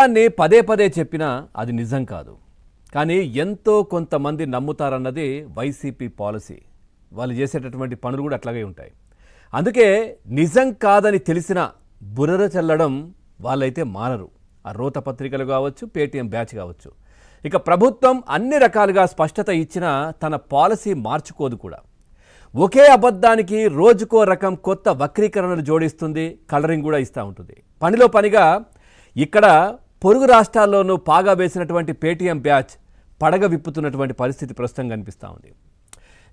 దాన్ని పదే పదే చెప్పినా అది నిజం కాదు. కానీ ఎంతో కొంతమంది నమ్ముతారన్నది వైసీపీ పాలసీ. వాళ్ళు చేసేటటువంటి పనులు కూడా అట్లాగే ఉంటాయి. అందుకే నిజం కాదని తెలిసిన బురద చల్లడం వాళ్ళైతే మానరు. ఆ రోత పత్రికలు కావచ్చు, పేటీఎం బ్యాచ్ కావచ్చు. ఇక ప్రభుత్వం అన్ని రకాలుగా స్పష్టత ఇచ్చినా తన పాలసీ మార్చుకోదు కూడా. ఒకే అబద్ధానికి రోజుకో రకం కొత్త వక్రీకరణలు జోడిస్తుంది, కలరింగ్ కూడా ఇస్తూ ఉంటుంది. పనిలో పనిగా ఇక్కడ పొరుగు రాష్ట్రాల్లోనూ పాగా వేసినటువంటి పేటీఎం బ్యాచ్ పడగ విప్పుతున్నటువంటి పరిస్థితి ప్రస్తుతం కనిపిస్తూ ఉంది.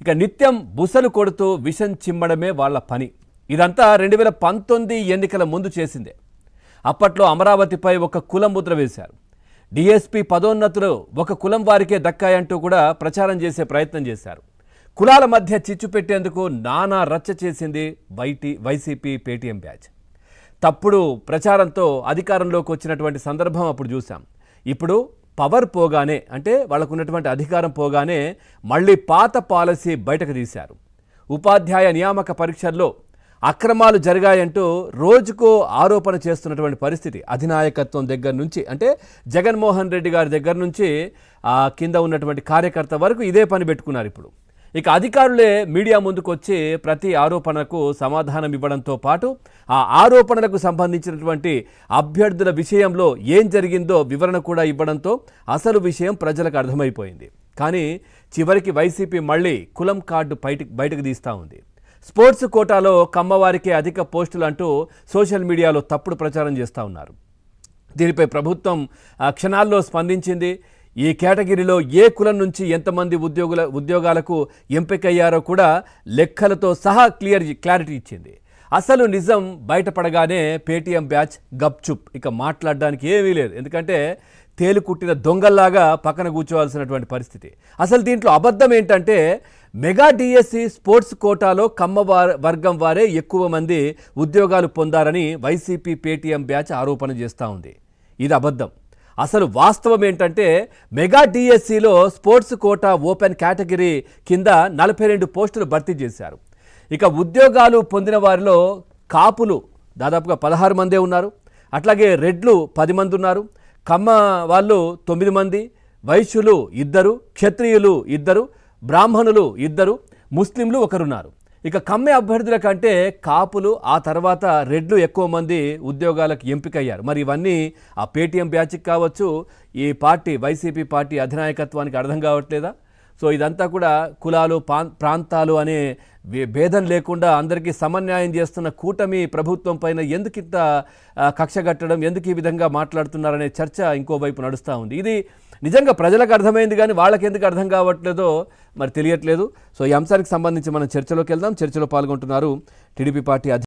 ఇక నిత్యం బుసలు కొడుతూ విషం చిమ్మడమే వాళ్ళ పని. ఇదంతా 2019 ఎన్నికల ముందు చేసిందే. అప్పట్లో అమరావతిపై ఒక కులం ముద్ర వేశారు. డిఎస్పీ పదోన్నతులు ఒక కులం వారికే దక్కాయంటూ కూడా ప్రచారం చేసే ప్రయత్నం చేశారు. కులాల మధ్య చిచ్చు పెట్టేందుకు నానా రచ్చ చేసింది వైసీపీ పేటీఎం బ్యాచ్. తప్పుడు ప్రచారంతో అధికారంలోకి వచ్చినటువంటి సందర్భం అప్పుడు చూసాం. ఇప్పుడు పవర్ పోగానే, అంటే వాళ్ళకు ఉన్నటువంటి అధికారం పోగానే మళ్ళీ పాత పాలసీ బయటకు తీశారు. ఉపాధ్యాయ నియామక పరీక్షల్లో అక్రమాలు జరిగాయంటూ రోజుకో ఆరోపణ చేస్తున్నటువంటి పరిస్థితి. అధినాయకత్వం దగ్గర నుంచి, అంటే జగన్మోహన్ రెడ్డి గారి దగ్గర నుంచి కింద ఉన్నటువంటి కార్యకర్త వరకు ఇదే పని పెట్టుకున్నారు ఇప్పుడు. ఇక అధికారులే మీడియా ముందుకు వచ్చి ప్రతి ఆరోపణకు సమాధానం ఇవ్వడంతో పాటు ఆ ఆరోపణలకు సంబంధించినటువంటి అభ్యర్థుల విషయంలో ఏం జరిగిందో వివరణ కూడా ఇవ్వడంతో అసలు విషయం ప్రజలకు అర్థమైపోయింది. కానీ చివరికి వైసీపీ మళ్ళీ కులం కార్డు బయటకు తీస్తూ ఉంది. స్పోర్ట్స్ కోటాలో కమ్మవారికే అధిక పోస్టులు అంటూ సోషల్ మీడియాలో తప్పుడు ప్రచారం చేస్తూ ఉన్నారు. దీనిపై ప్రభుత్వం క్షణాల్లో స్పందించింది. ఈ కేటగిరీలో ఏ కులం నుంచి ఎంతమంది ఉద్యోగాలకు ఎంపికయ్యారో కూడా లెక్కలతో సహా క్లారిటీ ఇచ్చింది. అసలు నిజం బయటపడగానే పేటీఎం బ్యాచ్ గప్చుప్, ఇక మాట్లాడడానికి ఏమీ లేదు. ఎందుకంటే తేలుకుట్టిన దొంగల్లాగా పక్కన కూర్చోవాల్సినటువంటి పరిస్థితి. అసలు దీంట్లో అబద్ధం ఏంటంటే మెగా డిఎస్సి స్పోర్ట్స్ కోటాలో కమ్మ వర్గం వారే ఎక్కువ మంది ఉద్యోగాలు పొందారని వైసీపీ పేటీఎం బ్యాచ్ ఆరోపణ చేస్తూ ఉంది. ఇది అబద్ధం. అసలు వాస్తవం ఏంటంటే మెగా డిఎస్సిలో స్పోర్ట్స్ కోటా ఓపెన్ కేటగిరీ కింద 42 పోస్టులు భర్తీ చేశారు. ఇక ఉద్యోగాలు పొందిన వారిలో కాపులు దాదాపుగా 16 మందే ఉన్నారు. అట్లాగే రెడ్లు 10 మంది ఉన్నారు. కమ్మ వాళ్ళు 9 మంది, వైశ్యులు 2, క్షత్రియులు 2, బ్రాహ్మణులు 2, ముస్లింలు 1 ఉన్నారు. ఇక కమ్మే అభ్యర్థుల కంటే కాపులు, ఆ తర్వాత రెడ్లు ఎక్కువ మంది ఉద్యోగాలకు ఎంపికయ్యారు. మరి ఇవన్నీ ఆ పేటీఎం బ్యాచ్కి కావచ్చు, ఈ పార్టీ వైసీపీ పార్టీ అధినాయకత్వానికి అర్థం కావట్లేదా? సో ఇదంతా కూడా కులాలు ప్రాంతాలు అనే భేదం లేకుండా అందరికీ సమన్యాయం చేస్తున్న కూటమి ప్రభుత్వం పైన ఎందుకు ఇంత కక్షగట్టడం, ఎందుకు ఈ విధంగా మాట్లాడుతున్నారనే చర్చ ఇంకోవైపు నడుస్తూ ఉంది. ఇది నిజంగా ప్రజలకు అర్థమైంది, కానీ వాళ్ళకి ఎందుకు అర్థం కావట్లేదో మరి తెలియట్లేదు. సో ఈ అంశానికి సంబంధించి మనం చర్చలోకి వెళ్దాం. చర్చలో పాల్గొంటున్నారు టీడీపీ పార్టీ